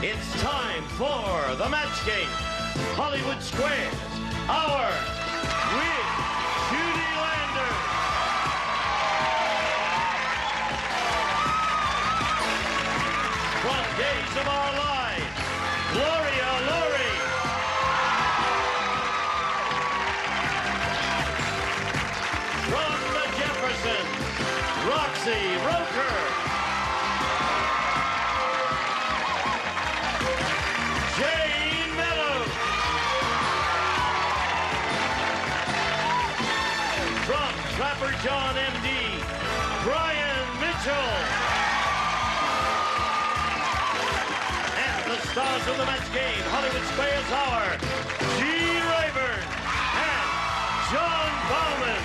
It's time for the match game. Hollywood Squares, Hour with Judy Lander. From Days of Our Lives, Gloria. From the Jeffersons, Roxie, Roker. Jayne Meadows. From Trapper John MD, Brian Mitchell. And the stars of the match game, Hollywood Squares Hour, G. Rayburn and John Bauman.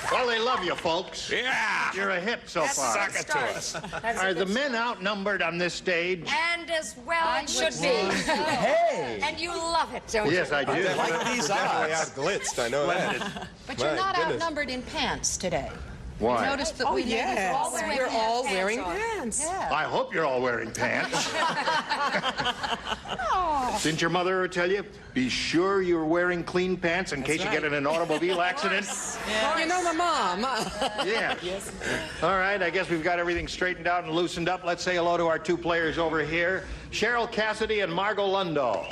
Well, they love you, folks. Yeah. You're a hit so far. Suck it to us. Are the men outnumbered on this stage? And as well it should be. Hey! And you love it, don't you? Yes, I do. Like these Definitely odds. outglitzed, I know that. But you're My not goodness. outnumbered in pants today. Why? Notice that we yes. We're all wearing pants. Yeah. I hope you're all wearing pants. Didn't your mother ever tell you, be sure you're wearing clean pants in case you get in an automobile accident? Yeah. You know my mom. Yeah. Yes. All right, I guess we've got everything straightened out and loosened up. Let's say hello to our two players over here, Cheryl Cassidy and Margot Lundahl.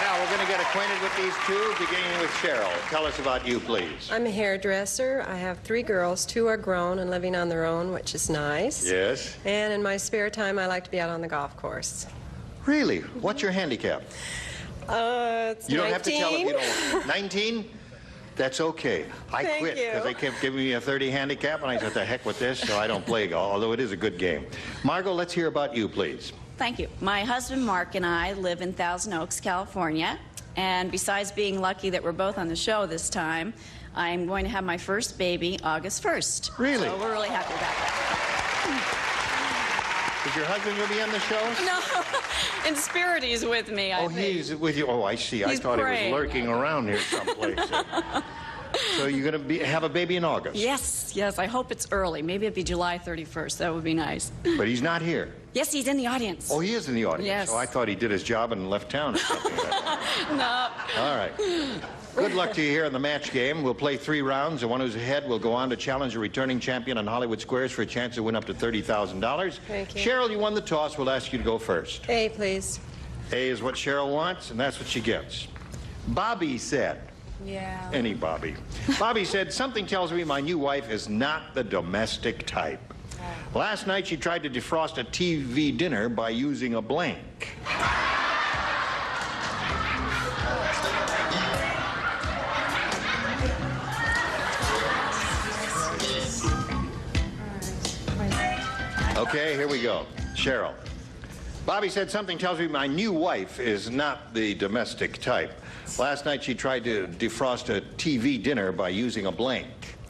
Now, we're going to get acquainted with these two, beginning with Cheryl. Tell us about you, please. I'm a hairdresser. I have 3 girls. 2 are grown and living on their own, which is nice. Yes. And in my spare time, I like to be out on the golf course. Really? What's your handicap? It's You don't 19. have to tell them you don't want 19? That's okay. I Thank quit you. because they kept giving me a 30 handicap, and I said, the heck with this, so I don't play golf, although it is a good game. Margot, let's hear about you, please. Thank you. My husband, Mark, and I live in Thousand Oaks, California. And besides being lucky that we're both on the show this time, I'm going to have my first baby August 1st. Really? So we're really happy about that. Is your husband going to be on the show? No, in spirit he's with me, I think. He's with you. Oh, I see. I He's thought praying. he was lurking around here someplace. So you're going to have a baby in August? Yes, yes. I hope it's early. Maybe it'd be July 31st. That would be nice. But he's not here. Yes, he's in the audience. Oh, he is in the audience? Yes. Oh, I thought he did his job and left town or something like that. No. All right. Good luck to you here in the match game. We'll play 3 rounds. The one who's ahead will go on to challenge a returning champion on Hollywood Squares for a chance to win up to $30,000. Thank you. Cheryl, you won the toss. We'll ask you to go first. A, please. A is what Cheryl wants, and that's what she gets. Bobby said. Yeah. Any Bobby. Bobby said, something tells me my new wife is not the domestic type. Last night she tried to defrost a TV dinner by using a blank. Okay, here we go. Cheryl. Bobby said, something tells me my new wife is not the domestic type. Last night she tried to defrost a TV dinner by using a blank.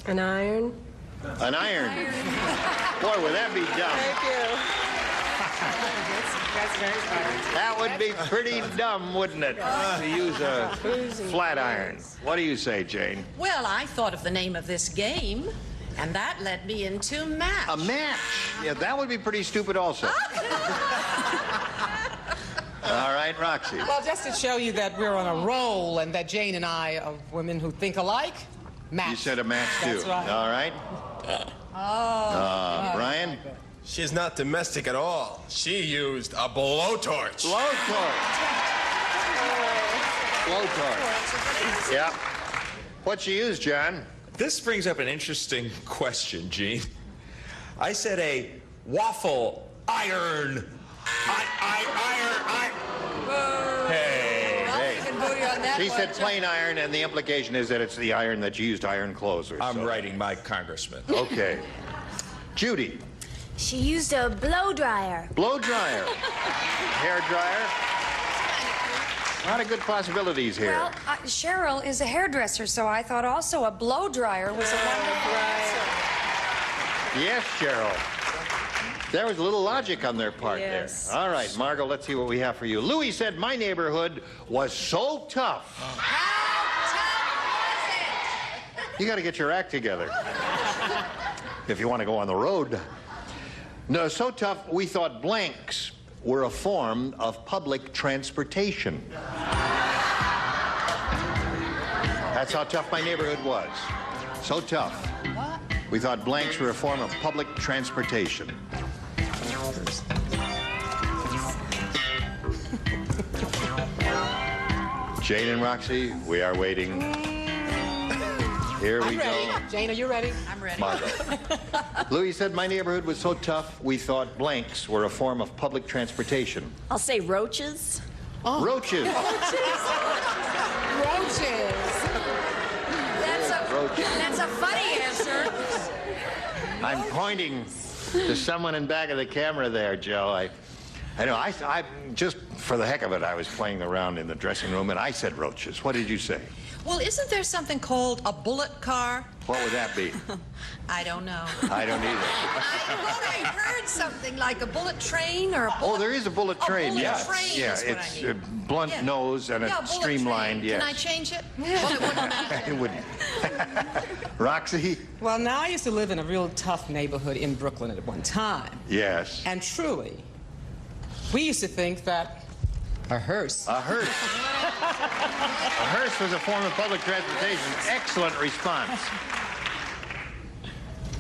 An iron. An iron. Boy, would that be dumb. Thank you. That would be pretty dumb, wouldn't it? To use a flat iron. What do you say, Jane? Well, I thought of the name of this game, and that led me into match. A match. Yeah, that would be pretty stupid also. All right, Roxie. Well, just to show you that we're on a roll and that Jane and I are women who think alike, match. You said a match, too. That's right. All right. Brian? She's not domestic at all. She used a blowtorch. Blowtorch. Blowtorch. Yeah. What'd you use, John? This brings up an interesting question, Gene. I said a waffle iron. Hey. She said plain iron, and the implication is that it's the iron that you used to iron clothes or I'm so. writing my congressman. Okay. Judy. She used a blow dryer. Blow dryer. Hair dryer. Yes. A lot of good possibilities here. Well, Cheryl is a hairdresser, so I thought also a blow dryer was a wonderful answer. Yes, Cheryl. There was a little logic on their part Yes. there. All right, Margot, let's see what we have for you. Louis said my neighborhood was so tough. How tough was it? You got to get your act together if you want to go on the road. No, so tough, we thought blanks were a form of public transportation. That's how tough my neighborhood was. So tough. We thought blanks were a form of public transportation. Jayne and Roxie, we are waiting. Here we go. Jayne, are you ready? I'm ready. Margot. Louis said my neighborhood was so tough, we thought blanks were a form of public transportation. I'll say roaches. Roaches. Roaches. That's a funny answer. I'm pointing to someone in back of the camera there, Joe. I know, I just for the heck of it, I was playing around in the dressing room and I said roaches. What did you say? Well, isn't there something called a bullet car? What would that be? I don't know. I don't either. I heard something like a bullet train or a bullet... Oh, there is a bullet train, bullet yeah. train Yeah, is what I it's mean. blunt Yeah. nose and Yeah, it's bullet streamlined, train. yes. Can I change it? Well, it wouldn't matter. It wouldn't. Roxie? Well, now I used to live in a real tough neighborhood in Brooklyn at one time. Yes. And truly, we used to think that a hearse. A hearse. A hearse was a form of public transportation. Excellent response.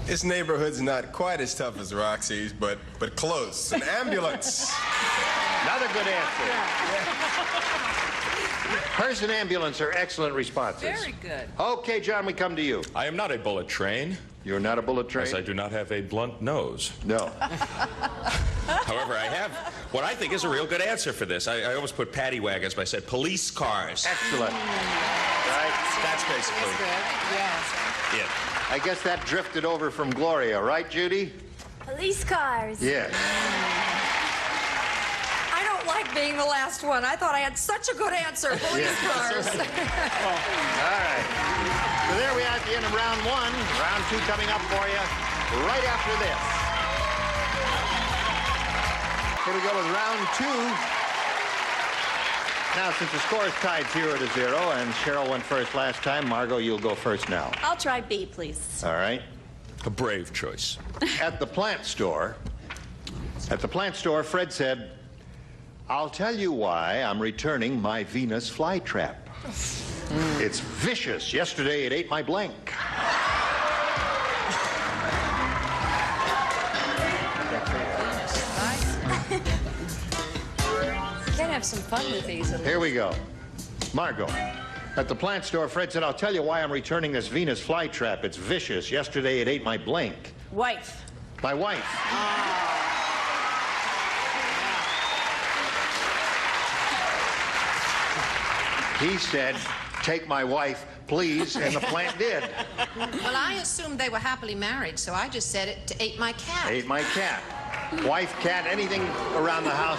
This neighborhood's not quite as tough as Roxie's, but close. An ambulance. Another good answer. Hearse and ambulance are excellent responses. Very good. Okay, John, we come to you. I am not a bullet train, You're not a bullet train? as I do not have a blunt nose. No. However, I have what I think is a real good answer for this. I almost put paddy wagons, but I said police cars. Excellent. Right? That's basically Yes. it. I guess that drifted over from Gloria, right, Judy? Police cars. Yes. I don't like being the last one. I thought I had such a good answer. Police cars. All right. So there we are at the end of round one. Round two coming up for you right after this. Here we go with round two. Now, since the score is tied 0-0, and Cheryl went first last time, Margot, you'll go first now. I'll try B, please. All right. A brave choice. At the plant store, Fred said, "I'll tell you why I'm returning my Venus flytrap. It's vicious. Yesterday it ate my blank." Can't have some fun with these. Here we go. Margot. At the plant store, Fred said, "I'll tell you why I'm returning this Venus flytrap. It's vicious. Yesterday it ate my blank." Wife. My wife. He said, "Take my wife, please," and the plant did. Well, I assumed they were happily married, so I just said it to ate my cat. Ate my cat. Wife, cat, anything around the house.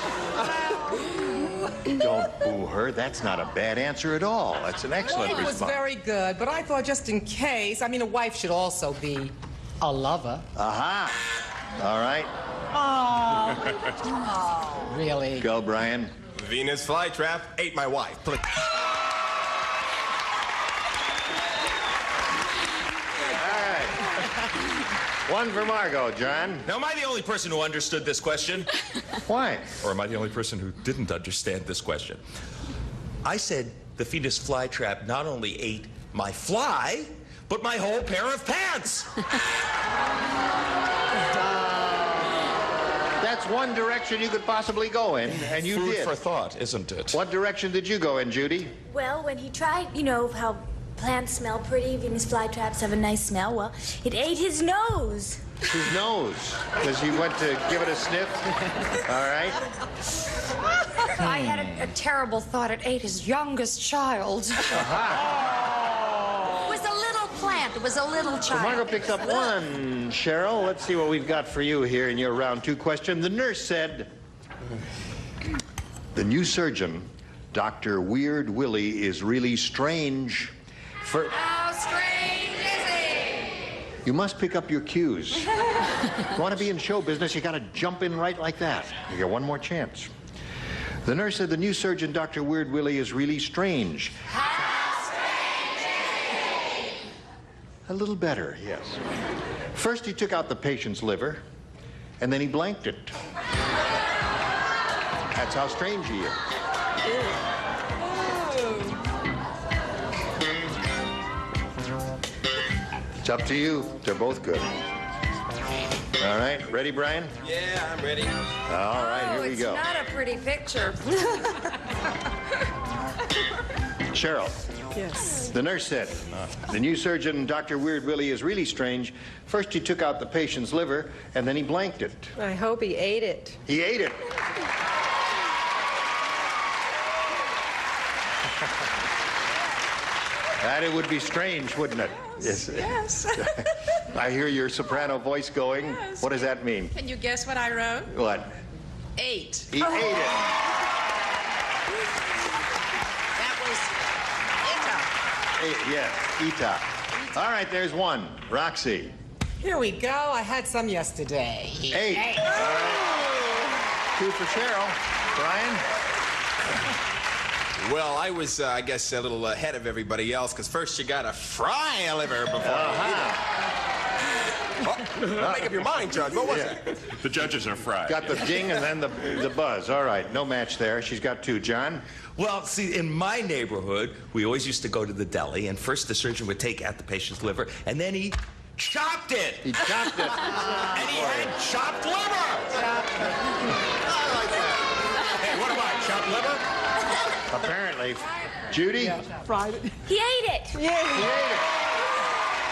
Don't boo her. That's not a bad answer at all. That's an excellent It was response. very good, but I thought just in case, I mean, a wife should also be a lover. Aha. All right. Really? Go, Brian. Venus flytrap ate my wife. Please. All right. One for Margot, John. Now, am I the only person who understood this question? Why? Or am I the only person who didn't understand this question? I said the Venus flytrap not only ate my fly, but my whole pair of pants. That's one direction you could possibly go in, and you Food did. for thought, isn't it? What direction did you go in, Judy? Well, when he tried, you know, how plants smell pretty, Venus flytraps have a nice smell, well, it ate his nose. His nose. Because he went to give it a sniff. All right. I had a terrible thought. It ate his youngest child. It was a little plant. It was a little So child. Margot picks up one. Cheryl, let's see what we've got for you here in your round two question. The nurse said, "The new surgeon Dr. Weird Willie is really strange. How strange is he? You must pick up your cues. If you want to be in show business, you got to jump in right like that. You get one more chance. The nurse said the new surgeon, Dr. Weird Willie, is really strange. How strange is he? A little better, yes. First, he took out the patient's liver, and then he blanked it. That's how strange he is. It's up to you. They're both good. All right, ready, Brian? Yeah, I'm ready. All right, here we go. It's not a pretty picture. Cheryl. Yes. The nurse said, the new surgeon, Dr. Weird Willie, is really strange. First, he took out the patient's liver, and then he blanked it. I hope he ate it. He ate it. That it would be strange, wouldn't it? Yes. Yes. I hear your soprano voice going. Yes. What does that mean? Can you guess what I wrote? What? 8. He ate it. That was Yes, Ita. All right, there's one. Roxie. Here we go. I had some yesterday. 8. All right. 2 for Cheryl. Brian? Well, I was, I guess, a little ahead of everybody else, because first you gotta fry a liver before you eat it. Make up your mind, Judge. What was it? The judges are fried. Got the ding and then the buzz. All right, no match there. She's got 2. John? Well, see, in my neighborhood, we always used to go to the deli, and first the surgeon would take out the patient's liver, and then he chopped it. He chopped it. And he had chopped liver. Hey, what am I, chopped liver? Apparently. Judy? Fried it. He ate it. He ate it.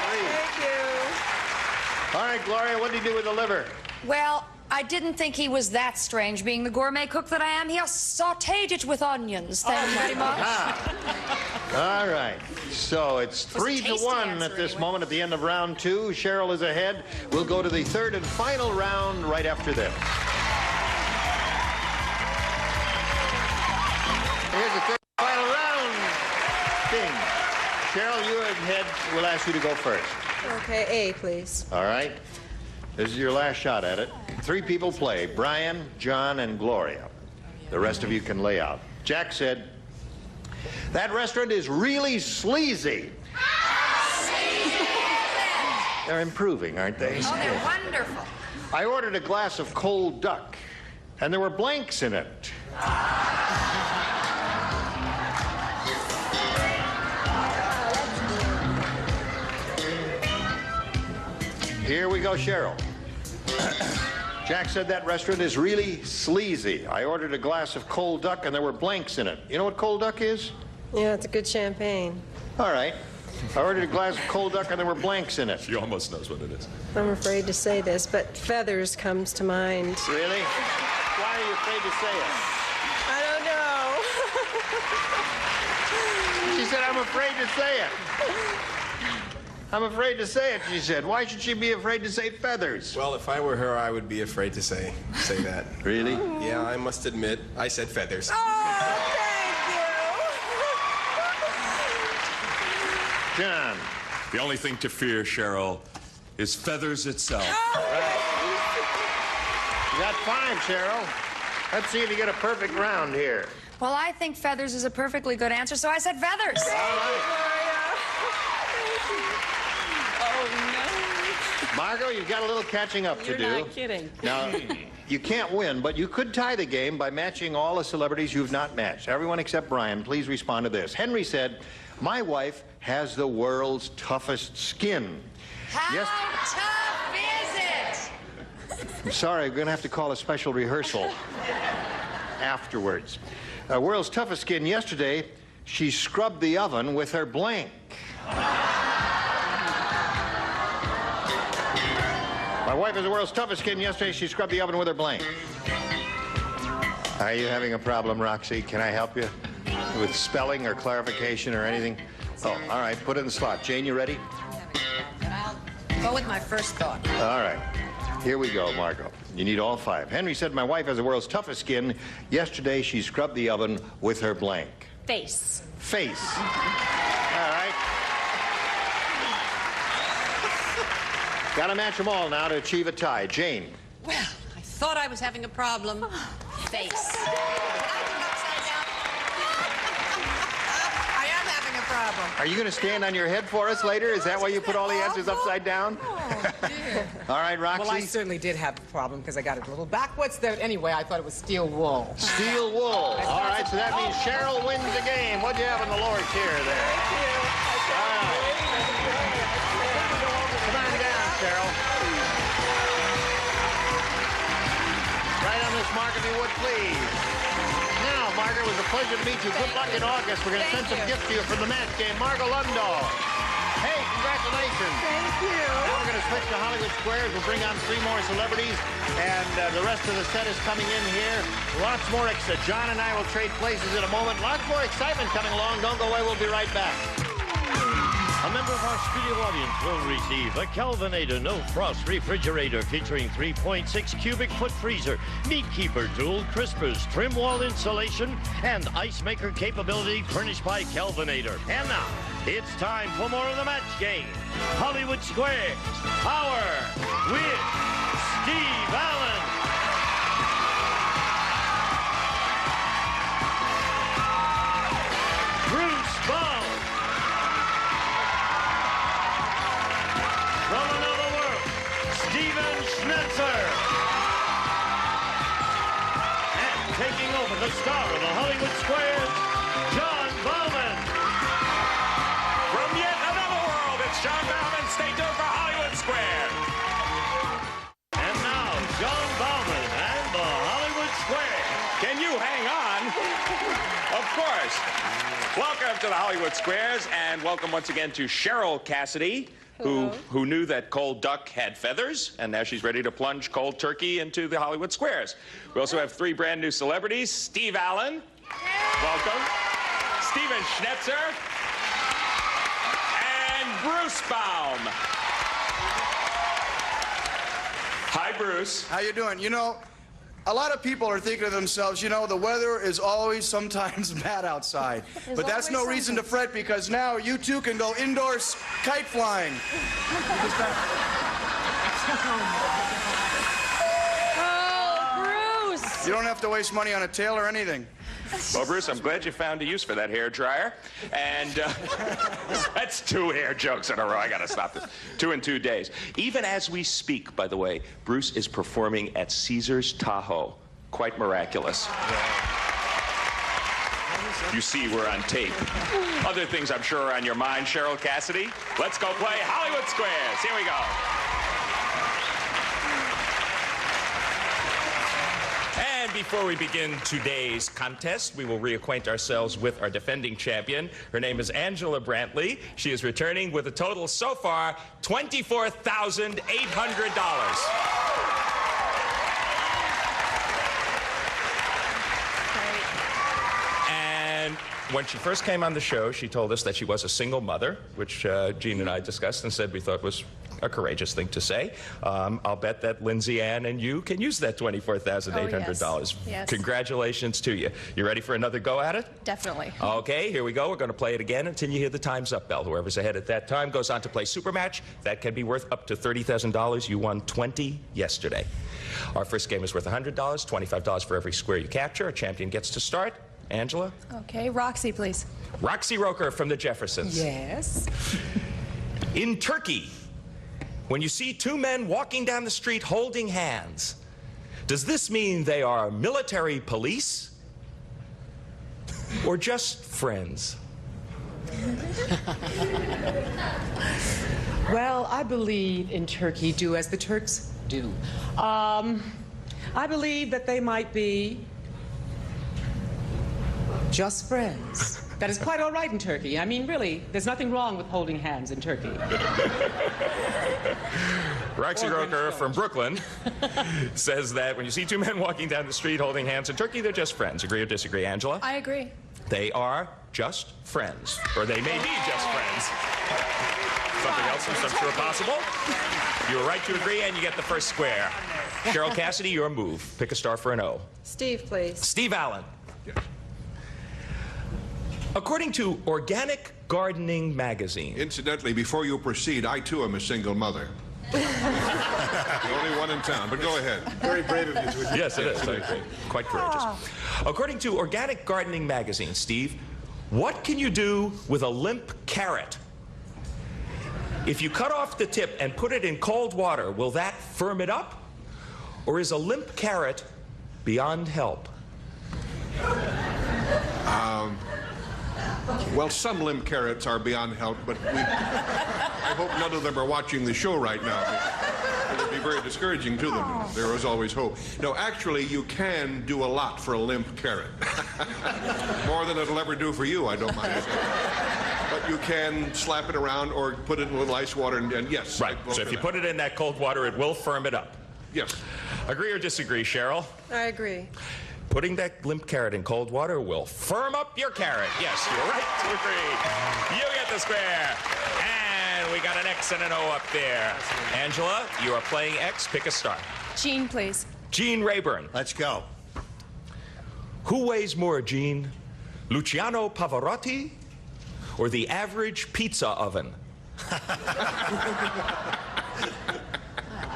Thank you. All right, Gloria, what did he do with the liver? Well, I didn't think he was that strange. Being the gourmet cook that I am, he sauteed it with onions. Thank you very much. All right. So it's 3-1 at this moment at the end of round 2. Cheryl is ahead. We'll go to the third and final round right after this. Here's the third and final round. Ding. Cheryl, you're ahead. We'll ask you to go first. Okay, A, please. All right. This is your last shot at it. 3 people play, Brian, John, and Gloria. The rest of you can lay out. Jack said, that restaurant is really sleazy. They're improving, aren't they? Oh, they're wonderful. I ordered a glass of cold duck, and there were blanks in it. Here we go, Cheryl. Jack said that restaurant is really sleazy. I ordered a glass of cold duck and there were blanks in it. You know what cold duck is? Yeah, it's a good champagne. All right. I ordered a glass of cold duck and there were blanks in it. She almost knows what it is. I'm afraid to say this, but feathers comes to mind. Really? Why are you afraid to say it? I don't know. She said, I'm afraid to say it. I'm afraid to say it, she said. Why should she be afraid to say feathers? Well, if I were her, I would be afraid to say that. Really? Yeah, I must admit, I said feathers. Oh, thank John. The only thing to fear, Cheryl, is feathers itself. Right. You got 5, Cheryl. Let's see if you get a perfect round here. Well, I think feathers is a perfectly good answer, so I said feathers. All right. Margot, you've got a little catching up to do. You're not kidding. Now, you can't win, but you could tie the game by matching all the celebrities you've not matched. Everyone except Brian, please respond to this. Henry said, my wife has the world's toughest skin. How tough is it? I'm sorry, I'm going to have to call a special rehearsal afterwards. World's toughest skin. Yesterday, she scrubbed the oven with her blank. My wife is the world's toughest skin. Yesterday, she scrubbed the oven with her blank. Are you having a problem, Roxie? Can I help you with spelling or clarification or anything? Oh, all right. Put it in the slot. Jane, you ready? I'll go with my first thought. All right. Here we go, Margot. You need all 5. Henry said, my wife has the world's toughest skin. Yesterday, she scrubbed the oven with her blank. Face. Face. All right. Got to match them all now to achieve a tie. Jane. Well, I thought I was having a problem. Face. I am having a problem. Are you going to stand on your head for us later? Is that why you put all the answers upside down? Oh, dear. All right, Roxie. Well, I certainly did have a problem because I got it a little backwards there. Anyway, I thought it was steel wool. Steel wool. All right, so that means Cheryl wins the game. What'd you have in the lower tier there? Thank you. Come on down, Cheryl. Right on this mark, if you would, please. Now, Margaret, it was a pleasure to meet you. Good luck in August. We're going to send some gifts to you from the match game. Margot Lundahl. Hey, congratulations. Thank you. Now we're going to switch to Hollywood Squares. We'll bring on 3 more celebrities, and the rest of the set is coming in here. Lots more. John and I will trade places in a moment. Lots more excitement coming along. Don't go away. We'll be right back. A member of our studio audience will receive a Kelvinator No Frost refrigerator featuring 3.6 cubic foot freezer, meat keeper, dual crispers, trim wall insulation, and ice maker capability furnished by Kelvinator. And now, it's time for more of the match game. Hollywood Squares, Power with Steve Allen. Bruce Baum. From another world, Schnetzer. And taking over the star of the Hollywood Squares, John Bowman. From yet another world, it's John Bowman. Stay tuned for Hollywood Squares. And now, John Bowman and the Hollywood Squares. Can you hang on? Of course. Welcome to the Hollywood Squares, and welcome once again to Cheryl Cassidy, who knew that cold duck had feathers, and now she's ready to plunge cold turkey into the Hollywood Squares. We also have 3 brand new celebrities. Steve Allen. Welcome. Stephen Schnetzer. And Bruce Baum. Hi, Bruce. How you doing? You know, a lot of people are thinking to themselves, you know, the weather is always sometimes bad outside. But that's no reason to fret, because now you too can go indoors kite flying. Oh, Bruce! You don't have to waste money on a tail or anything. Well, Bruce, I'm glad you found a use for that hair dryer. And that's 2 hair jokes in a row. I gotta stop this. 2 in 2 days. Even as we speak, by the way, Bruce is performing at Caesar's Tahoe. Quite miraculous. You see, we're on tape. Other things I'm sure are on your mind, Cheryl Cassidy. Let's go play Hollywood Squares. Here we go. And before we begin today's contest, we will reacquaint ourselves with our defending champion. Her name is Angela Brantley. She is returning with a total so far $24,800. And when she first came on the show, she told us that she was a single mother, which Gene and I discussed and said we thought was a courageous thing to say. I'll bet that Lindsay Ann and you can use that $24,800. Oh, yes. Congratulations to you. You ready for another go at it? Definitely. Okay, here we go. We're going to play it again until you hear the time's up bell. Whoever's ahead at that time goes on to play Supermatch. That can be worth up to $30,000. You won 20 yesterday. Our first game is worth $100, $25 for every square you capture. A champion gets to start. Angela? Okay, Roxie, please. Roxie Roker from the Jeffersons. Yes. In Turkey, when you see 2 men walking down the street holding hands, does this mean they are military police or just friends? Well, I believe in Turkey, do as the Turks do. I believe that they might be just friends. That is quite all right in Turkey. I mean, really, there's nothing wrong with holding hands in Turkey. Roxie Roker from Brooklyn says that when you see 2 men walking down the street holding hands in Turkey, they're just friends. Agree or disagree, Angela? I agree. They are just friends. Or they may be just friends. Something else is I'm sure possible. You were right to agree, and you get the first square. Cheryl Cassidy, your move. Pick a star for an O. Steve, please. Steve Allen. Yes. According to Organic Gardening Magazine. Incidentally, before you proceed, I too am a single mother. The only one in town, but go ahead. Very brave of you, Judy. Yes, it is. Quite courageous. According to Organic Gardening Magazine, Steve, what can you do with a limp carrot? If you cut off the tip and put it in cold water, will that firm it up? Or is a limp carrot beyond help? Well, some limp carrots are beyond help, but I hope none of them are watching the show right now. It would be very discouraging to them. There is always hope. No, actually, you can do a lot for a limp carrot. More than it'll ever do for you, I don't mind saying. But you can slap it around or put it in a little ice water, and yes. Right, so if you put it in that cold water, it will firm it up. Yes. Agree or disagree, Cheryl? I agree. Putting that limp carrot in cold water will firm up your carrot. Yes, you're right to agree. You get the square. And we got an X and an O up there. Angela, you are playing X. Pick a star. Gene, please. Gene Rayburn. Let's go. Who weighs more, Gene? Luciano Pavarotti or the average pizza oven?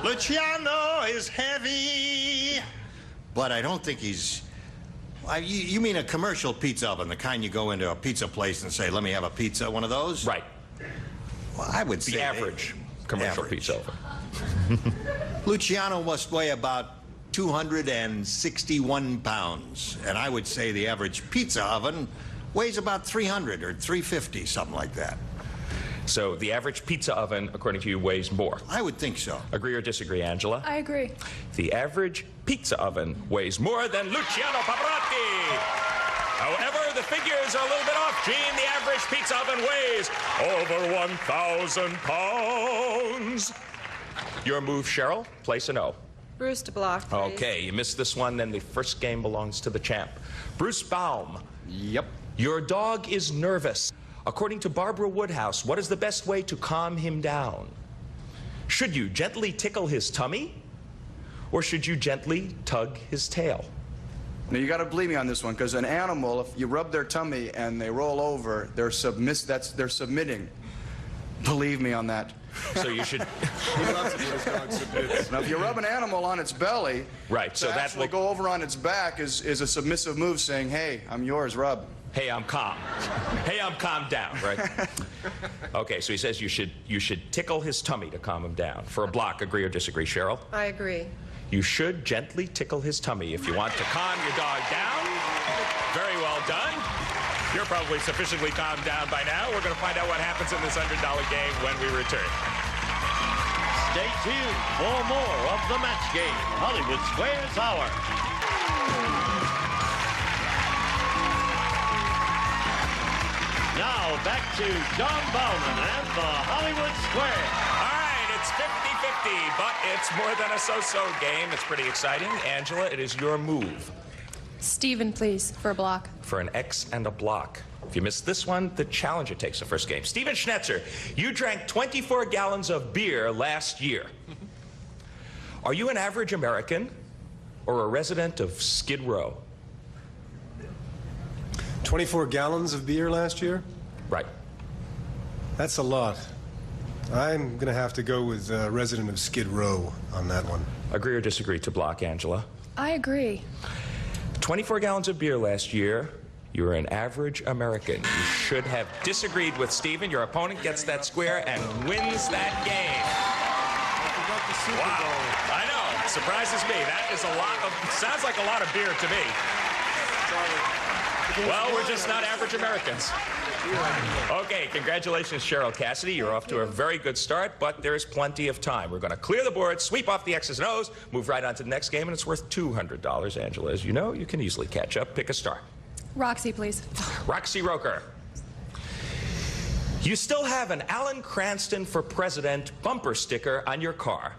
Luciano is heavy. But I don't think he's... You mean a commercial pizza oven, the kind you go into a pizza place and say, let me have a pizza, one of those? Right. Well, I would say... The average commercial pizza oven. Luciano must weigh about 261 pounds. And I would say the average pizza oven weighs about 300 or 350, something like that. So the average pizza oven, according to you, weighs more. I would think so. Agree or disagree, Angela? I agree. The average pizza oven weighs more than Luciano Pavarotti. However, the figures are a little bit off. Gene, the average pizza oven weighs over 1,000 pounds. Your move, Cheryl. Place an O. Bruce to block, please. Okay, you missed this one, then the first game belongs to the champ. Bruce Baum. Yep. Your dog is nervous. According to Barbara Woodhouse, what is the best way to calm him down? Should you gently tickle his tummy? Or should you gently tug his tail? Now, you got to believe me on this one, because an animal, if you rub their tummy and they roll over, they're submitting. Believe me on that. So you should... He loves it when his dog submits. Now, if you rub an animal on its belly, right, so to that actually go over on its back is a submissive move saying, hey, I'm yours, rub. Hey, I'm calm. Hey, I'm calmed down, right? Okay, so he says you should tickle his tummy to calm him down. For a block, agree or disagree, Cheryl? I agree. You should gently tickle his tummy if you want to calm your dog down. Very well done. You're probably sufficiently calmed down by now. We're going to find out what happens in this $100 game when we return. Stay tuned for more of the match game, Hollywood Squares Hour. Now, back to John Bauman and the Hollywood Square. All right, it's 50-50, but it's more than a so-so game. It's pretty exciting. Angela, it is your move. Steven, please, for a block. For an X and a block. If you miss this one, the challenger takes the first game. Steven Schnetzer, you drank 24 gallons of beer last year. Are you an average American or a resident of Skid Row? 24 gallons of beer last year? Right. That's a lot. I'm going to have to go with resident of Skid Row on that one. Agree or disagree to block, Angela? I agree. 24 gallons of beer last year. You're an average American. You should have disagreed with Steven. Your opponent gets that square and wins that game. Wow. I know. Surprises me. That is a lot of... Sounds like a lot of beer to me. Well, we're just not average Americans. Okay, congratulations, Cheryl Cassidy. You're off to a very good start, but there's plenty of time. We're going to clear the board, sweep off the X's and O's, move right on to the next game, and it's worth $200. Angela, as you know, you can easily catch up. Pick a star. Roxie, please. Roxie Roker. You still have an Alan Cranston for President bumper sticker on your car,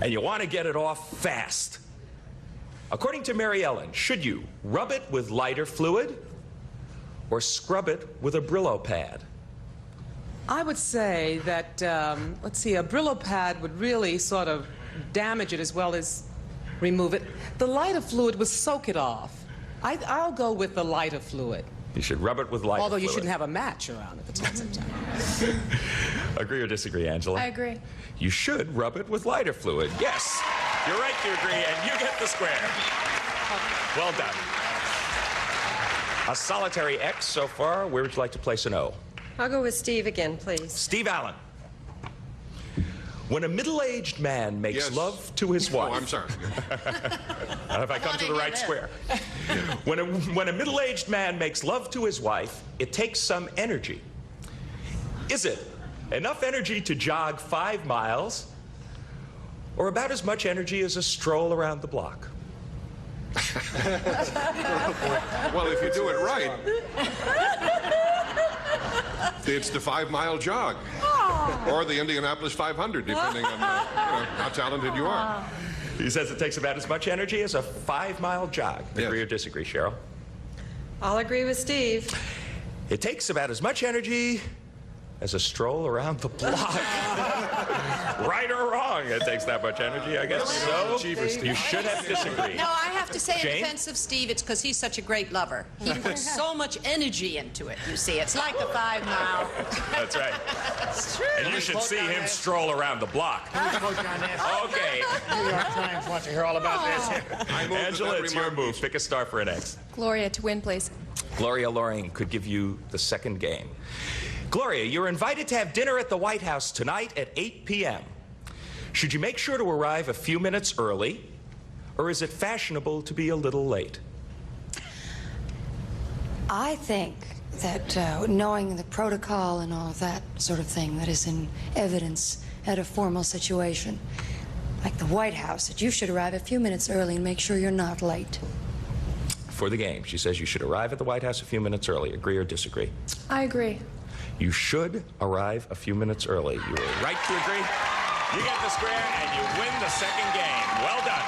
and you want to get it off fast. According to Mary Ellen, should you rub it with lighter fluid or scrub it with a Brillo pad? I would say that, let's see, a Brillo pad would really sort of damage it as well as remove it. The lighter fluid will soak it off. I'll go with the lighter fluid. You should rub it with lighter Although fluid. you shouldn't have a match around at the same time. Agree or disagree, Angela? I agree. You should rub it with lighter fluid. Yes, you're right to agree, and you get the square. Well done. A solitary X so far. Where would you like to place an O? I'll go with Steve again, please. Steve Allen. When a middle-aged man makes love to his wife... Oh, I'm sorry. Have I come to the right square? When a middle-aged man makes love to his wife, it takes some energy. Is it enough energy to jog 5 miles, or about as much energy as a stroll around the block? Well, if you do it right, it's the 5-mile jog. Or the Indianapolis 500, depending on how talented you are. He says it takes about as much energy as a 5-mile jog. Agree or disagree, Cheryl? I'll agree with Steve. It takes about as much energy as a stroll around the block. Right or wrong, it takes that much energy, I guess. So, you should have disagreed. No, I have to say Jayne? in defense of Steve, it's because he's such a great lover. He puts so much energy into it, you see. It's like a 5-mile. That's right. It's true. And you should see him stroll around the block. Okay. New York Times wants to hear all about this. Angela, it's your move. Pick a star for an X. Gloria to win, please. Gloria Loring could give you the second game. Gloria, you're invited to have dinner at the White House tonight at 8 p.m. Should you make sure to arrive a few minutes early, or is it fashionable to be a little late? I think that knowing the protocol and all of that sort of thing that is in evidence at a formal situation, like the White House, that you should arrive a few minutes early and make sure you're not late. For the game, she says you should arrive at the White House a few minutes early. Agree or disagree? I agree. You should arrive a few minutes early. You were right to agree. You get the square, and you win the second game. Well done.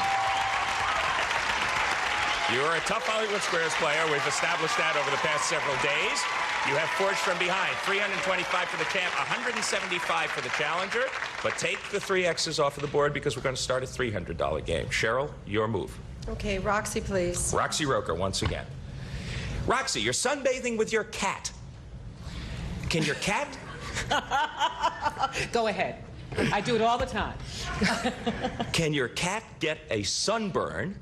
You're a tough Hollywood Squares player. We've established that over the past several days. You have forged from behind. 325 for the champ, 175 for the challenger. But take the 3 X's off of the board because we're going to start a $300 game. Cheryl, your move. Okay, Roxie, please. Roxie Roker once again. Roxie, you're sunbathing with your cat. Can your cat... Go ahead. I do it all the time. Can your cat get a sunburn?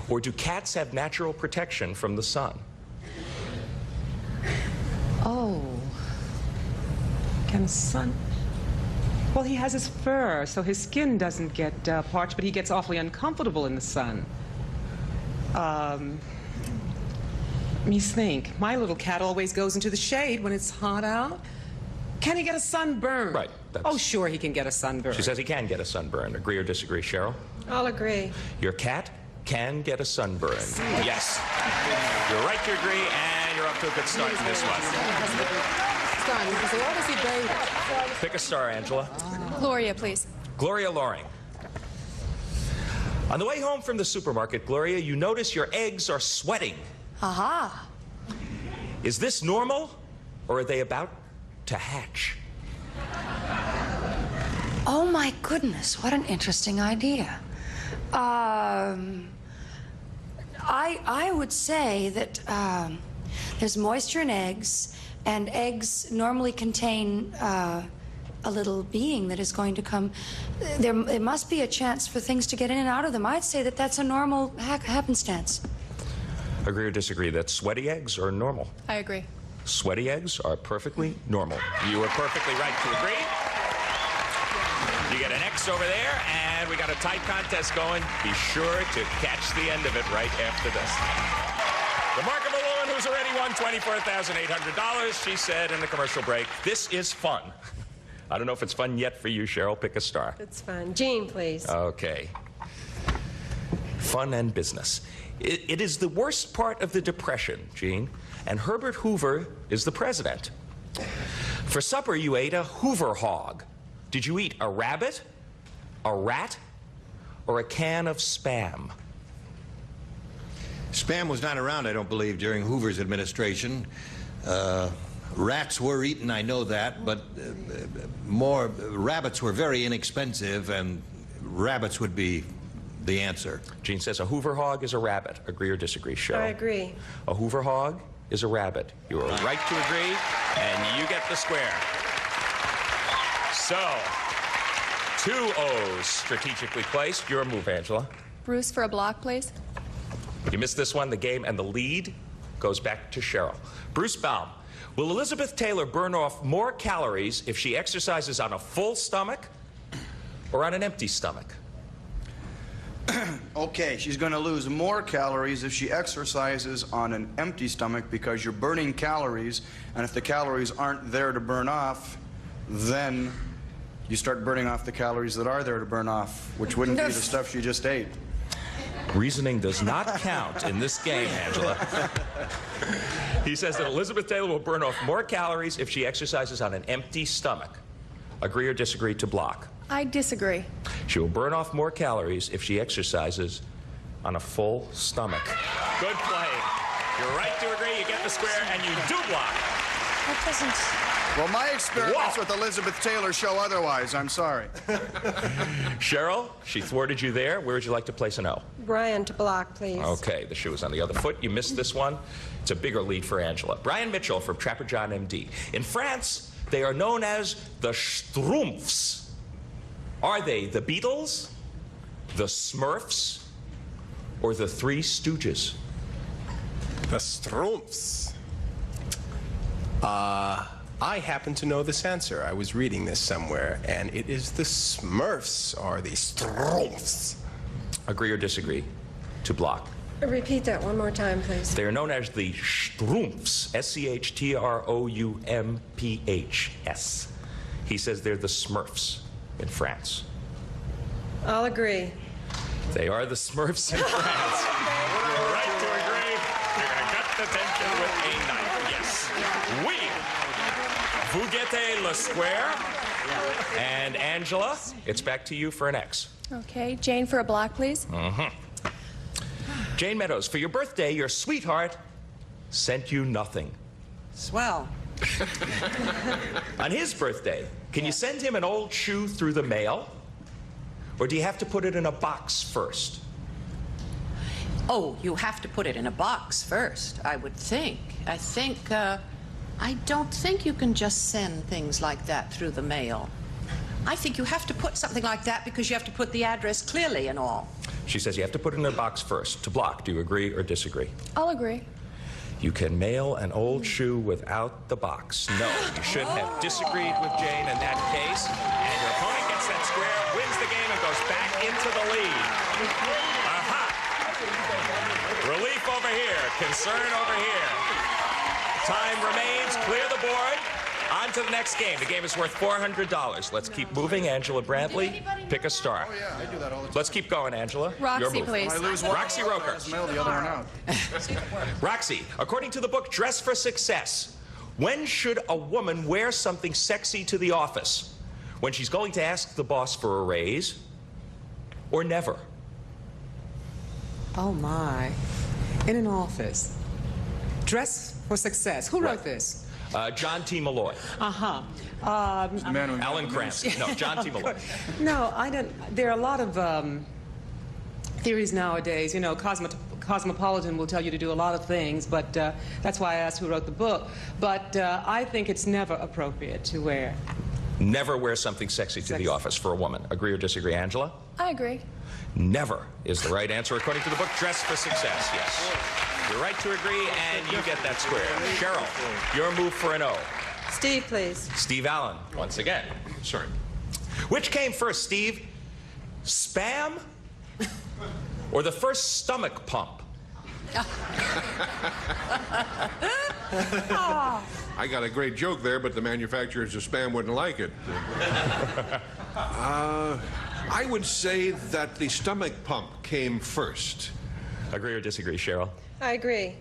Or do cats have natural protection from the sun? Oh. Can sun... Well, he has his fur, so his skin doesn't get parched, but he gets awfully uncomfortable in the sun. Let me think. My little cat always goes into the shade when it's hot out. Can he get a sunburn? Right. Oh, sure, he can get a sunburn. She says he can get a sunburn. Agree or disagree, Cheryl? I'll agree. Your cat can get a sunburn. Yes. You're right to agree, and you're up to a good start in this one. Pick a star, Angela. Gloria, please. Gloria Loring. On the way home from the supermarket, Gloria, you notice your eggs are sweating. Aha. Is this normal, or are they about to hatch? Oh, my goodness. What an interesting idea. I would say that there's moisture in eggs, and eggs normally contain a little being that is going to come. There must be a chance for things to get in and out of them. I'd say that that's a normal happenstance. Agree or disagree that sweaty eggs are normal? I agree. Sweaty eggs are perfectly normal. You are perfectly right to agree. You get an X over there, and we got a tight contest going. Be sure to catch the end of it right after this. Remarkable woman who's already won $24,800. She said in the commercial break, "This is fun." I don't know if it's fun yet for you, Cheryl. Pick a star. It's fun. Jayne, please. Okay. Fun and business. It is the worst part of the Depression, Jayne, and Herbert Hoover is the president. For supper, you ate a Hoover hog. Did you eat a rabbit, a rat, or a can of Spam? Spam was not around, I don't believe, during Hoover's administration. Rats were eaten, I know that, but more rabbits were very inexpensive, and rabbits would be the answer. Jayne says a Hoover hog is a rabbit. Agree or disagree, Cheryl? I agree. A Hoover hog is a rabbit. You are right to agree, and you get the square. So, 2 O's strategically placed. Your move, Angela. Bruce for a block, please. You missed this one, the game, and the lead goes back to Cheryl. Bruce Baum. Will Elizabeth Taylor burn off more calories if she exercises on a full stomach or on an empty stomach? Okay, she's going to lose more calories if she exercises on an empty stomach because you're burning calories, and if the calories aren't there to burn off, then you start burning off the calories that are there to burn off, which wouldn't be the stuff she just ate. Reasoning does not count in this game, Angela. He says that Elizabeth Taylor will burn off more calories if she exercises on an empty stomach. Agree or disagree to block? I disagree. She will burn off more calories if she exercises on a full stomach. Good play. You're right to agree. You get the square, and you do block. That doesn't... Well, my experiments with Elizabeth Taylor show otherwise. I'm sorry. Cheryl, she thwarted you there. Where would you like to place an O? Brian to block, please. Okay, the shoe is on the other foot. You missed this one. It's a bigger lead for Angela. Brian Mitchell from Trapper John MD. In France, they are known as the Schtroumpfs. Are they the Beatles, the Smurfs, or the Three Stooges? The Schtroumpfs. I happen to know this answer. I was reading this somewhere, and it is the Smurfs or the Schtroumpfs. Agree or disagree to block? Repeat that one more time, please. They are known as the Schtroumpfs, S-C-H-T-R-O-U-M-P-H-S. He says they're the Smurfs in France. I'll agree. They are the Smurfs in France. You're right to agree. You're going to cut the tension with a knife. Yes. Oui. Vous guettez le square. And Angela, it's back to you for an X. Okay, Jayne for a block, please. Jayne Meadows, for your birthday, your sweetheart sent you nothing. Swell. On his birthday, can you send him an old shoe through the mail? Or do you have to put it in a box first? Oh, you have to put it in a box first, I would think. I don't think you can just send things like that through the mail. I think you have to put something like that because you have to put the address clearly and all. She says you have to put it in a box first. To block, do you agree or disagree? I'll agree. You can mail an old shoe without the box. No, you should have disagreed with Jayne in that case. And your opponent gets that square, wins the game, and goes back into the lead. Aha! Relief over here, concern over here. Time remains, clear the board. On to the next game. The game is worth $400. Let's keep moving. Angela Brantley, pick a star. Oh, yeah, I do that all the time. Let's keep going, Angela. Roxie, Your move. please. I lose one. Roxie Roker. I mail the other one out. Roxie, according to the book Dress for Success, when should a woman wear something sexy to the office? When she's going to ask the boss for a raise, or never? Oh, my. In an office. Dress for success. Who wrote this? John T. Malloy. Alan Cranston. No, John T. Malloy. No, I don't. There are a lot of theories nowadays. You know, Cosmopolitan will tell you to do a lot of things, but that's why I asked who wrote the book. But I think it's never appropriate to wear. Never wear something sexy to the office for a woman. Agree or disagree, Angela? I agree. Never is the right answer according to the book Dress for Success. Yes. You're right to agree, and you get that square. Cheryl, your move for an O. Steve, please. Steve Allen, once again. Sorry. Which came first, Steve? Spam or the first stomach pump? I got a great joke there, but the manufacturers of Spam wouldn't like it. I would say that the stomach pump came first. Agree or disagree, Cheryl? I agree.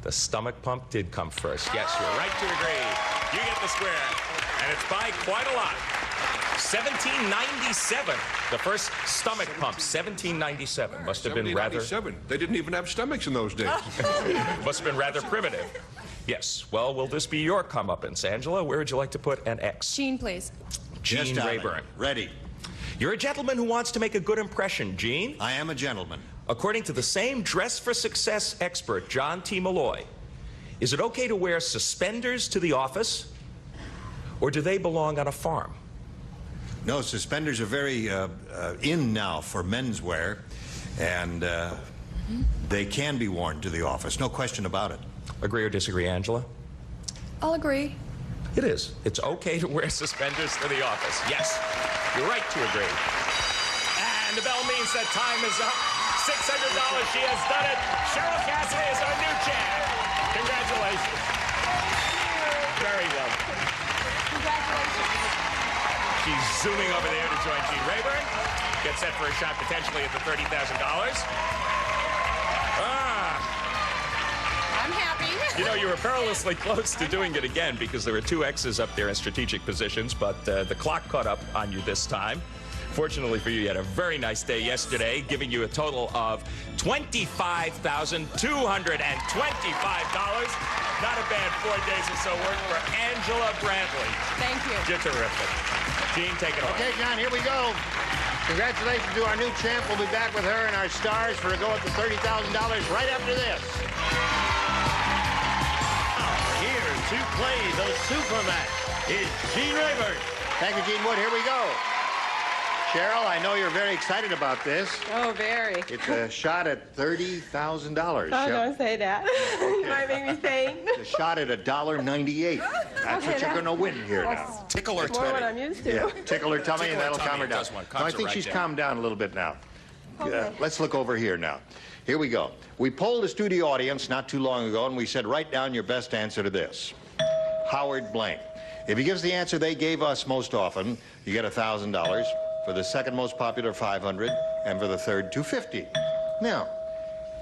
The stomach pump did come first. Yes, you're right to agree. You get the square, and it's by quite a lot. 1797, the first stomach pump, 1797. Must have been rather... 1797. They didn't even have stomachs in those days. Must have been rather primitive. Yes. Well, will this be your comeuppance? Angela, where would you like to put an X? Gene, please. Gene Just Rayburn. Ready. You're a gentleman who wants to make a good impression, Gene. I am a gentleman. According to the same Dress for Success expert, John T. Malloy, is it okay to wear suspenders to the office, or do they belong on a farm? No, suspenders are very in now for menswear, and they can be worn to the office. No question about it. Agree or disagree, Angela? I'll agree. It is. It's okay to wear suspenders to the office. Yes, you're right to agree. And the bell means that time is up. $600. She has done it. Cheryl Cassidy is our new champ. Congratulations. Very well. Congratulations. She's zooming over there to join Gene Rayburn. Get set for a shot potentially at the $30,000. I'm happy. You know, you were perilously close to doing it again because there were 2 X's up there in strategic positions, but the clock caught up on you this time. Fortunately for you, you had a very nice day yesterday, giving you a total of $25,225. Not a bad 4 days or so work for Angela Brantley. Thank you. You're terrific. Gene, take it away. Okay, John, here we go. Congratulations to our new champ. We'll be back with her and our stars for a go at the $30,000 right after this. Here to play the super match is Gene Rayburn. Thank you, Gene Wood. Here we go. Cheryl, I know you're very excited about this. Oh, very. It's a shot at $30,000. Oh, don't say that. You might make me faint. It's a shot at $1.98. That's what you're going to win here now. Tickle her More what I'm used to. Yeah, tickle her tummy and that'll calm her down. Calms I her think right she's down. calmed down a little bit now. Okay. Let's look over here now. Here we go. We polled the studio audience not too long ago, and we said, write down your best answer to this. Howard blank. If he gives the answer they gave us most often, you get $1,000. For the second most popular, $500, and for the third, $250. Now,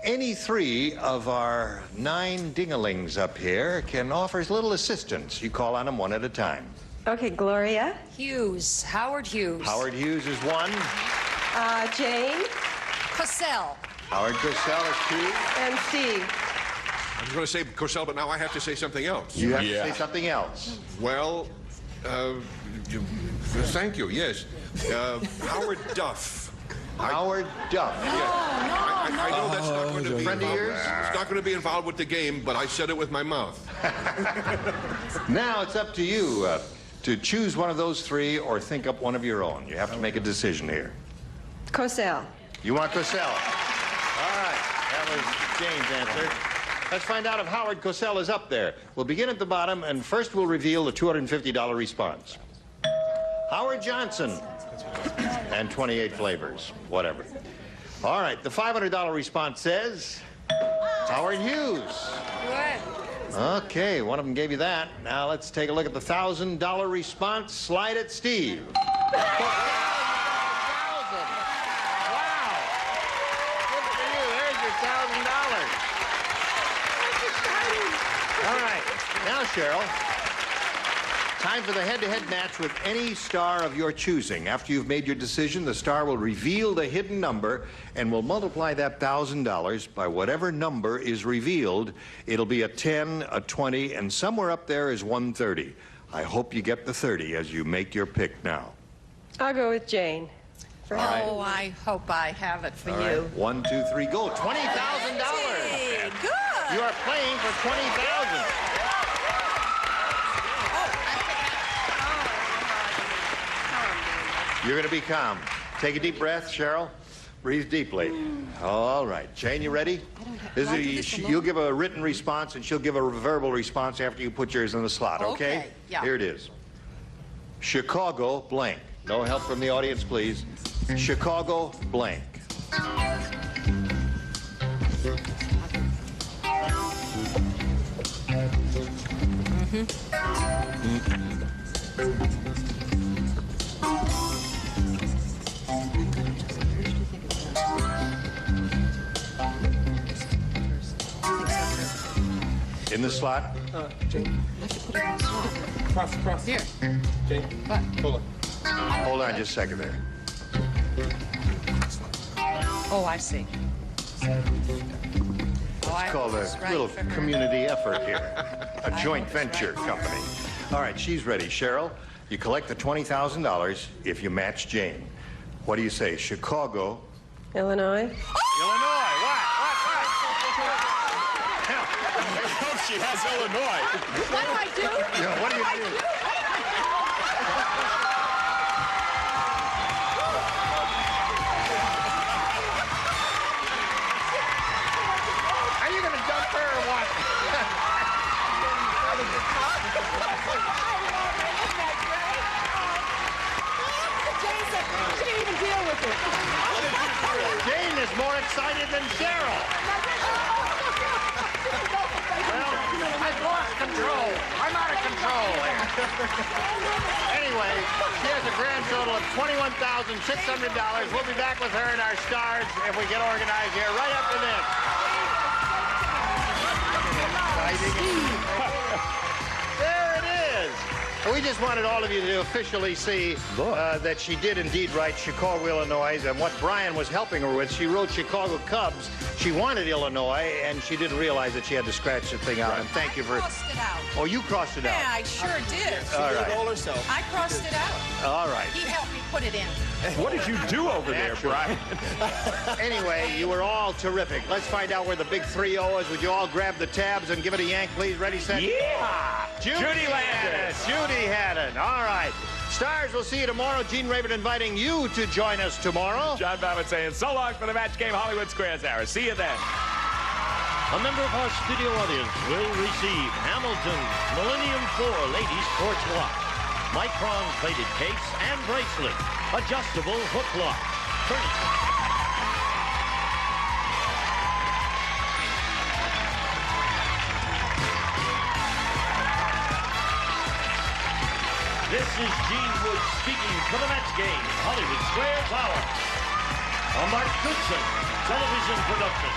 any 3 of our 9 dingalings up here can offer a little assistance. You call on them one at a time. Okay, Gloria. Hughes. Howard Hughes. Howard Hughes is 1. Jane. Cosell. Howard Cosell is 2. And Steve. I was going to say Cosell, but now I have to say something else. You have to say something else. Well, thank you, yes. Howard Duff. Howard Duff. I know that's not going to be Friend of involved. yours? It's not going to be involved with the game, but I said it with my mouth. Now it's up to you to choose one of those 3 or think up one of your own. You have to make a decision here. Cosell. You want Cosell? All right, that was Jane's answer. Let's find out if Howard Cosell is up there. We'll begin at the bottom, and first we'll reveal the $250 response. Howard Johnson. And 28 flavors. Whatever. All right, the $500 response says Howard Hughes. Good. Okay, one of them gave you that. Now let's take a look at the $1,000 response. Slide it, Steve. All right. Now, Cheryl, time for the head-to-head match with any star of your choosing. After you've made your decision, the star will reveal the hidden number and will multiply that $1,000 by whatever number is revealed. It'll be a 10, a 20, and somewhere up there is 130. I hope you get the 30 as you make your pick now. I'll go with Jane. All right. Oh, I hope I have it for All you. right. 1, 2, 3, go. $20,000. Hey, good. You are playing for $20,000. You're going to be calm. Take a deep breath, Cheryl. Breathe deeply. All right. Jane, you ready? You'll give a written response, and she'll give a verbal response after you put yours in the slot, okay? Okay, yeah. Here it is. Chicago blank. No help from the audience, please. Chicago blank. In the slot? Jane. Cross. Here. Jane. What? Hold on. Hold on just a second there. Oh, I see. It's called a little community effort here. A joint venture company. All right, she's ready. Cheryl, you collect the $20,000 if you match Jayne. What do you say? Chicago. Illinois. Illinois. What? She has Illinois. What do I do? Yeah, what do you do? Are you going to jump her or what? She didn't even deal with it. Jayne is more excited than Cheryl. Well, I've lost control. I'm out of control here. Anyway, she has a grand total of $21,600. We'll be back with her and our stars if we get organized here right after this. There it is. We just wanted all of you to officially see that she did indeed write Chicago, Illinois, and what Brian was helping her with, she wrote Chicago Cubs. She wanted Illinois, and she didn't realize that she had to scratch the thing out. Right. And thank you for... I crossed it out. Oh, you crossed it out? Yeah, I sure did. All right. I crossed it out. All right. He helped me put it in. What did you do over there, Brian? Anyway, you were all terrific. Let's find out where the big 3-0 is. Would you all grab the tabs and give it a yank, please? Ready, set? Yeah! Judy Landis. Judy had it. All right. Stars, we'll see you tomorrow. Gene Rayburn inviting you to join us tomorrow. John Babbitt saying so long for the Match Game Hollywood Squares Hour. See you then. A member of our studio audience will receive Hamilton's Millennium 4 Ladies Sports Watch, micron plated case and bracelet, adjustable hook lock, furniture. This is Gene Wood speaking for the Match Game Hollywood Squares Hour. A Mark Goodson television production.